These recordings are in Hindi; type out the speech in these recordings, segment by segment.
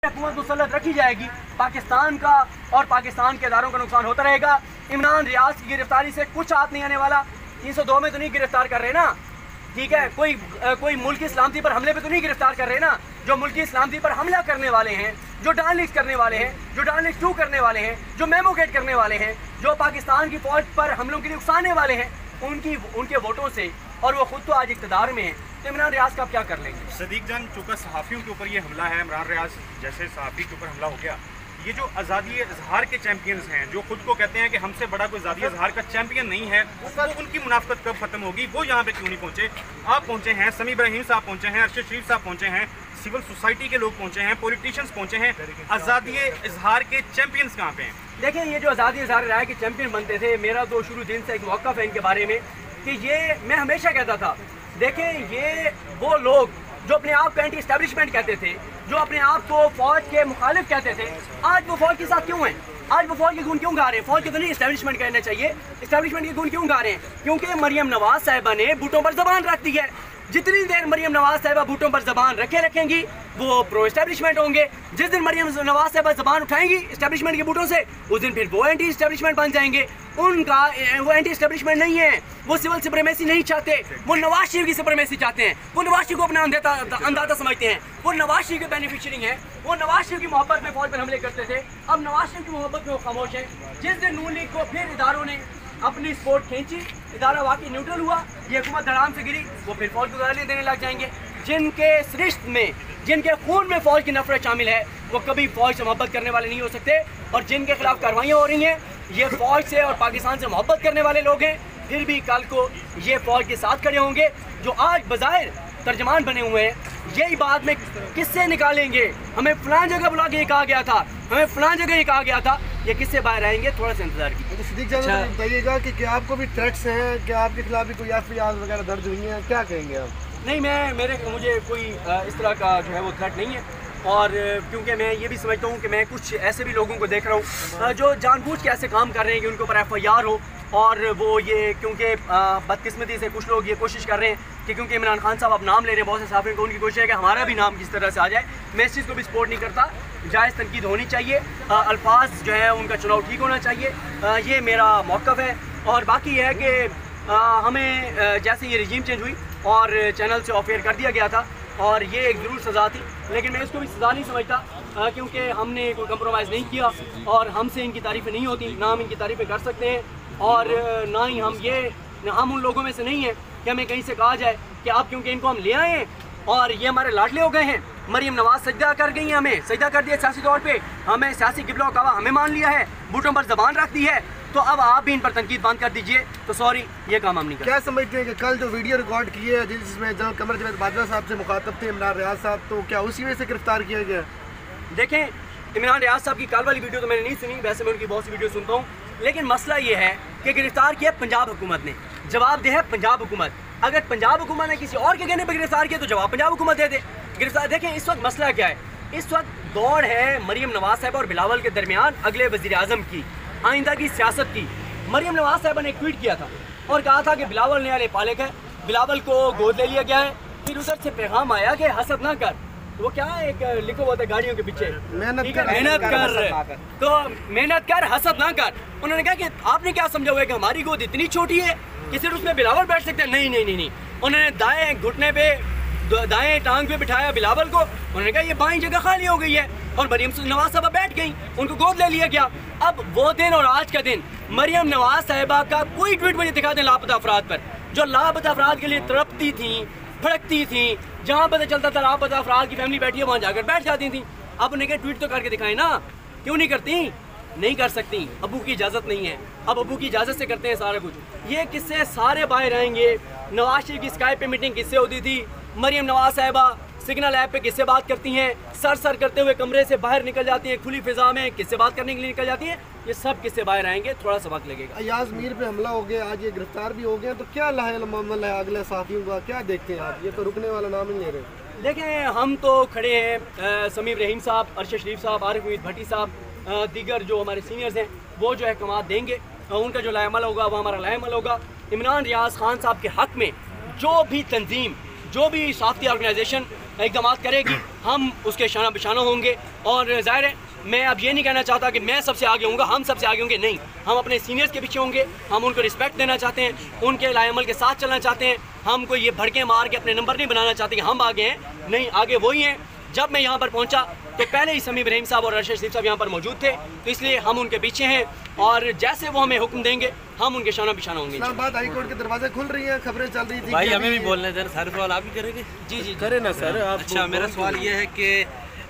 हुकूमत मुसल्लत रखी जाएगी, पाकिस्तान का और पाकिस्तान के इदारों का नुकसान होता रहेगा। इमरान रियाज की गिरफ्तारी से कुछ हाथ नहीं आने वाला। 302 में तो नहीं गिरफ्तार कर रहे ना, ठीक है। कोई मुल्की सलामती पर हमले पे तो नहीं गिरफ्तार कर रहे ना। जो मुल्की सलामती पर हमला करने वाले हैं, जो डायलिक्स करने वाले हैं, जो डायलिक्स 2 करने वाले हैं, जो मेमोगेट करने वाले हैं, जो पाकिस्तान की फौज पर हमलों के लिए उकसाने वाले हैं, उनके वोटों से, और वो खुद तो आज इक़्तिदार में है, तो इमरान रियाज का आप क्या कर लेंगे? सदीक जान, चूँकि सहाफ़ियों के ऊपर ये हमला है, इमरान रियाज जैसे सहाफ़ी के ऊपर हमला हो गया, ये जो आज़ादी इजहार के चैंपियंस हैं, जो खुद को कहते हैं कि हमसे बड़ा कोई आज़ादी इजहार का चैंपियन नहीं है, वो उनकी मुनाफिकत कब खत्म होगी? वो यहाँ पे क्यों नहीं पहुँचे? आप पहुँचे हैं, समी इब्राहिम साहब पहुँचे हैं, अरशद शरीफ साहब पहुँचे हैं, सिविल सोसाइटी के लोग पहुँचे हैं, पॉलिटिशियंस पहुँचे हैं, आज़ादी इजहार के चैंपियंस कहाँ पे हैं? देखिए, ये जो आज़ादी इजहार राय के चैंपियन बनते थे, मेरा तो शुरू दिन से एक मौक़िफ़ है इनके बारे में कि ये मैं हमेशा कहता था, देखें ये वो लोग जो अपने आप को एंटी एस्टेब्लिशमेंट कहते थे, जो अपने आप को फौज के मुखालिफ कहते थे, आज वो फौज के साथ क्यों हैं? आज वो फौज के गुण क्यों गा रहे हैं? फौज के तो नहीं एस्टेब्लिशमेंट कहना चाहिए, एस्टेब्लिशमेंट के गुण क्यों गा रहे हैं? क्योंकि मरियम नवाज साहिबा ने बूटों पर जबान रख दी है। जितनी देर मरियम नवाज साहिबा बूटों पर जबान रखेंगी वो प्रो एस्टेब्लिशमेंट होंगे। जिस दिन मरियम नवाज साहिबा जबान उठाएंगी एस्टेब्लिशमेंट के बूटों से, उस दिन फिर वो एंटी एस्टेब्लिशमेंट बन जाएंगे। उनका वो एंटी एस्टेब्लिशमेंट नहीं है, वो सिविल सुप्रीमेसी नहीं चाहते, वो नवाज शरीफ की सुप्रीमेसी चाहते हैं। वो नवाज शरीफ को अपना अंदाजा समझते हैं, वो नवाज शरीफ के बेनिफिशियरी हैं, वो नवाज शरीफ की मोहब्बत में फौज पर हमले करते थे, अब नवाज शरीफ की मोहब्बत में वो खामोश है। जिस दिन नून लीग को फिर इदारों ने अपनी सपोर्ट खींची, इदारा वाकई न्यूट्रल हुआ, ये हुकूमत धड़ाम से गिरी, वो फिर फौज को गालियाँ देने लग जाएंगे। जिनके सृष्ट में, जिनके खून में फौज की नफरत शामिल है, वो कभी फौज से मोहब्बत करने वाले नहीं हो सकते। और जिनके खिलाफ कार्रवाइयाँ हो रही हैं, ये फौज से और पाकिस्तान से मोहब्बत करने वाले लोग हैं। फिर भी कल को ये फौज के साथ खड़े होंगे। जो आज बज़ाहिर तर्जमान बने हुए हैं, यही बात में किससे निकालेंगे? हमें फलां जगह बुला के ये कहा गया था, हमें फलां जगह ये कहा गया था, ये किससे बाहर आएंगे? थोड़ा सा इंतजार कीजिए। तो सिद्दीक साहब बताइएगा कि क्या आपको भी थ्रेट्स हैं, क्या आपके खिलाफ भी कोई एफआईआर वगैरह दर्ज हुई हैं, क्या कहेंगे आप? नहीं, मुझे कोई इस तरह का जो है वो थ्रेट नहीं है। और क्योंकि मैं ये भी समझता हूँ कि मैं कुछ ऐसे भी लोगों को देख रहा हूँ जो जानबूझ के ऐसे काम कर रहे हैं कि उनके ऊपर एफआईआर हो। और वो ये क्योंकि बदकिस्मती से कुछ लोग ये कोशिश कर रहे हैं कि क्योंकि इमरान खान साहब अब नाम ले रहे हैं बहुत से साफियों को, उनकी कोशिश है कि हमारा भी नाम किस तरह से आ जाए। मैं इस चीज़ को भी सपोर्ट नहीं करता। जायज़ तनकीद होनी चाहिए, अल्फाज जो है उनका चुनाव ठीक होना चाहिए, ये मेरा मौक़िफ़ है। और बाकी ये है कि हमें जैसे ये रजीम चेंज हुई और चैनल से ऑफ एयर कर दिया गया था, और ये एक ज़रूर सज़ा थी, लेकिन मैं इसको भी सज़ा नहीं समझता क्योंकि हमने कोई कंप्रोमाइज़ नहीं किया और हमसे इनकी तारीफ़ें नहीं होती, ना हम इनकी तारीफ़ें कर सकते हैं। और ना ही हम उन लोगों में से नहीं हैं कि हमें कहीं से कहा जाए कि आप क्योंकि इनको हम ले आए हैं और ये हमारे लाडले हो गए हैं। मरियम नवाज सजदा कर गई हैं, हमें सजदा कर दिया सियासी तौर पे, हमें सियासी क़िबला व काबा हमें मान लिया है, बूटों पर ज़बान रख दी है, तो अब आप भी इन पर तनकीद बंद कर दीजिए। तो सॉरी, ये काम हम नहीं कर। क्या समझते हैं कि कल जो वीडियो रिकॉर्ड किए है जिसमें जनरल कमर जावेद बाजवा साहब से मुखातब थे इमरान रियाज साहब, तो क्या उसी वजह से गिरफ्तार किया गया? देखें, इमरान रियाज साहब की कल वाली वीडियो तो मैंने नहीं सुनी, वैसे मैं उनकी बहुत सी वीडियो सुनता हूँ, लेकिन मसला ये है कि गिरफ्तार किया पंजाब हुकूमत ने, जवाबदेह है पंजाब हुकूमत। अगर पंजाब हुकूमत ने किसी और के कहने पर गिरफ्तार किया तो जवाब पंजाब हुकूमत दे दे। गिरफ्तार देखें, इस वक्त मसला क्या है? इस वक्त दौड़ है मरियम नवाज साहिबा और बिलावल के दरमियान अगले वज़ीर आज़म की, आइंदा की सियासत की। मरियम नवाज साहिबा ने एक ट्वीट किया था और कहा था कि बिलावल नया पालक है, बिलावल को गोद ले लिया गया है। फिर उधर से पैगाम आया कि हसद ना कर, वो क्या है, एक लिखो होता है गाड़ियों के पीछे, मेहनत कर, तो मेहनत कर, हसद ना कर। उन्होंने कहा कि आपने क्या समझा हुआ है कि हमारी गोद इतनी छोटी है कि सिर्फ उसमें बिलावल बैठ सकते हैं? नहीं नहीं नहीं नहीं। उन्होंने दाएं घुटने पे, दाएं टांग पे बिठाया बिलावल को, उन्होंने कहा ये बाईं जगह खाली हो गई है, और मरियम नवाज साहिबा बैठ गई, उनको गोद ले लिया गया। अब वो दिन और आज का दिन, मरियम नवाज साहिबा का कोई ट्वीट मुझे दिखा दें लापता अफराद पर, जो लापता अफराद के लिए तड़पती थी, भड़कती थी, जहाँ पता चलता था लापता अफराद की फैमिली बैठी है वहाँ जाकर बैठ जाती थी। अब उन्हें ट्वीट तो करके दिखाएं ना, क्यों नहीं करती? नहीं कर सकती, अबू की इजाज़त नहीं है। अब अबू की इजाज़त से करते हैं सारा कुछ। ये किस्से सारे बाहर आएंगे। नवाज शरीफ की स्काइप पे मीटिंग किससे होती थी? मरियम नवाज साहिबा सिग्नल ऐप पे किससे बात करती हैं? सर करते हुए कमरे से बाहर निकल जाती हैं, खुली फिजा में किससे बात करने के लिए निकल जाती हैं? ये सब किससे बाहर आएंगे, थोड़ा सा वक्त लगेगा। अयाज मीर पे हमला हो गया, आज ये गिरफ्तार भी हो गए, तो क्या मामला है अगले साथियों का, क्या देखते हैं आप? ये तो रुकने वाला नाम ही ले रहे। देखें, हम तो खड़े हैं, समी इब्राहिम साहब, अरशद शरीफ साहब, आरिफ उम्मीद भट्टी साहब, दीगर जो हमारे सीनियर्स हैं वो जो अहकाम देंगे, उनका जो लाएमल होगा वो हमारा लाएमल होगा। इमरान रियाज खान साहब के हक़ में जो भी तंजीम, जो भी साफ्ती ऑर्गेनाइजेशन इकदाम करेगी हम उसके शाना बिशाना होंगे। और ज़ाहिर है मैं अब ये नहीं कहना चाहता कि मैं सबसे आगे होऊंगा, हम सबसे आगे होंगे, नहीं, हम अपने सीनियर्स के पीछे होंगे, हम उनको रिस्पेक्ट देना चाहते हैं, उनके लाएमल के साथ चलना चाहते हैं। हम कोई ये भड़के मार के अपने नंबर नहीं बनाना चाहते कि हम आगे हैं, नहीं, आगे वही हैं। जब मैं यहाँ पर पहुँचा तो पहले ही समी इब्राहिम साहब और अरशद शरीफ साहब यहाँ पर मौजूद थे, तो इसलिए हम उनके पीछे हैं और जैसे वो हमें हुक्म देंगे हम उनके शाना बिशाना होंगे। इस्लामाबाद हाई कोर्ट के दरवाजे खुल रही हैं, खबरें चल रही थी। भाई हमें भी बोलना है, सारे सवाल आप ही करेंगे? जी करें ना सर। अच्छा, मेरा सवाल ये है कि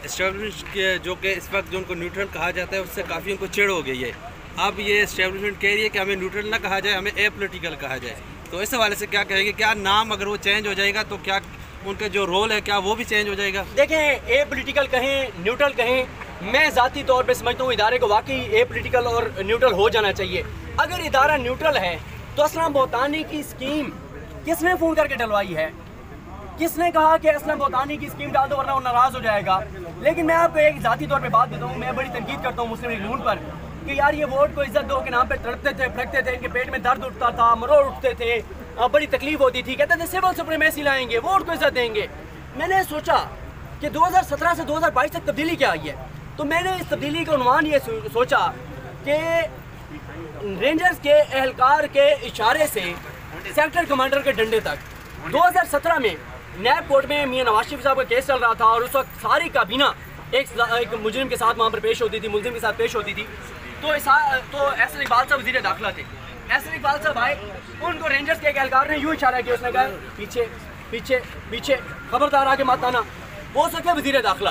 एस्टेब्लिश के जो कि इस वक्त जो उनको न्यूट्रल कहा जाता है उससे काफ़ी उनको चिढ़ हो गई है। अब ये एस्टेब्लिशमेंट कह रही है कि हमें न्यूट्रल ना कहा जाए, हमें ए पोलिटिकल कहा जाए, तो इस हवाले से क्या कहेंगे? क्या नाम अगर वो चेंज हो जाएगा तो क्या उनका जो रोल है क्या वो भी चेंज हो जाएगा? देखें, ए पोलिटिकल कहें न्यूट्रल कहें, मैं ज़ाती तौर पे समझता हूँ इदारे को वाकई ए पोलिटिकल और न्यूट्रल हो जाना चाहिए। अगर इदारा न्यूट्रल है तो असलम बोतानी की स्कीम किसने फ़ोन करके डलवाई है? किसने कहा कि असलम बोतानी की स्कीम डाल दो वरना वो नाराज़ हो जाएगा? लेकिन मैं आपको एक ज़ाती तौर पे बात देता हूँ, मैं बड़ी तनकीद करता हूँ मुस्लिम लीग नून पर कि यार ये वोट को इज्जत दो के नाम पे तड़पते थे, फड़कते थे, इनके पेट में दर्द उठता था, मरोड़ उठते थे, बड़ी तकलीफ होती थी, कहते थे सिविल सुप्रीमेसी लाएंगे, वोट को इज्जत देंगे। मैंने सोचा कि 2017 से 2022 तक तब्दीली क्या आई है, तो मैंने इस तब्दीली का उन्वान ये सोचा कि रेंजर्स के एहलकार के इशारे से सेक्टर कमांडर के डंडे तक 2017 में नैब कोर्ट में मियां नवाज शरीफ साहब का केस चल रहा था और उस वक्त सारी काबीना एक मुजरिम के साथ वहाँ पर पेश होती थी, मुलजिम के साथ पेश होती थी। तो एहसन इकबाल साहब वज़ीर दाखिला थे, एहसन इकबाल साहब आए, उनको रेंजर्स के एक एहलकार ने यूँ इशारा किया, उसने कहा पीछे पीछे पीछे, खबरदार आगे मत आना। वो सके वज़ीर दाखिला,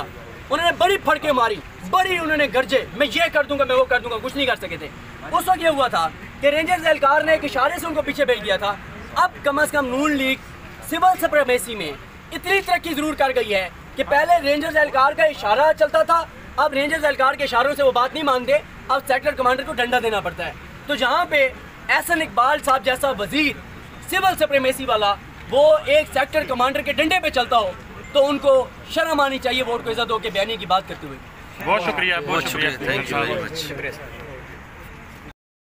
उन्होंने बड़ी फड़के मारी, बड़ी उन्होंने गर्जे, मैं ये कर दूंगा, मैं वो कर दूंगा, कुछ नहीं कर सके थे। उस वक्त ये हुआ था कि रेंजर्स एहलकार ने एक इशारे से उनको पीछे भेज दिया था। अब कम अज़ कम नून लीग सिविल सुप्रीमेसी में इतनी तरक्की ज़रूर कर गई है कि पहले रेंजर्स एहलकार का इशारा चलता था, अब रेंजर्स एहलकार के इशारों से वो बात नहीं मानते, अब सेक्टर कमांडर को डंडा देना पड़ता है। तो जहाँ पे एहसन इकबाल साहब जैसा वजीर सिविल सुप्रीमेसी वाला वो एक सेक्टर कमांडर के डंडे पे चलता हो तो उनको शर्म आनी चाहिए वोट को इज्जत दो के बयानी की बात करते हुए। बहुत शुक्रिया, बहुत शुक्रिया, थैंक यू वेरी मच। शुक्रिया।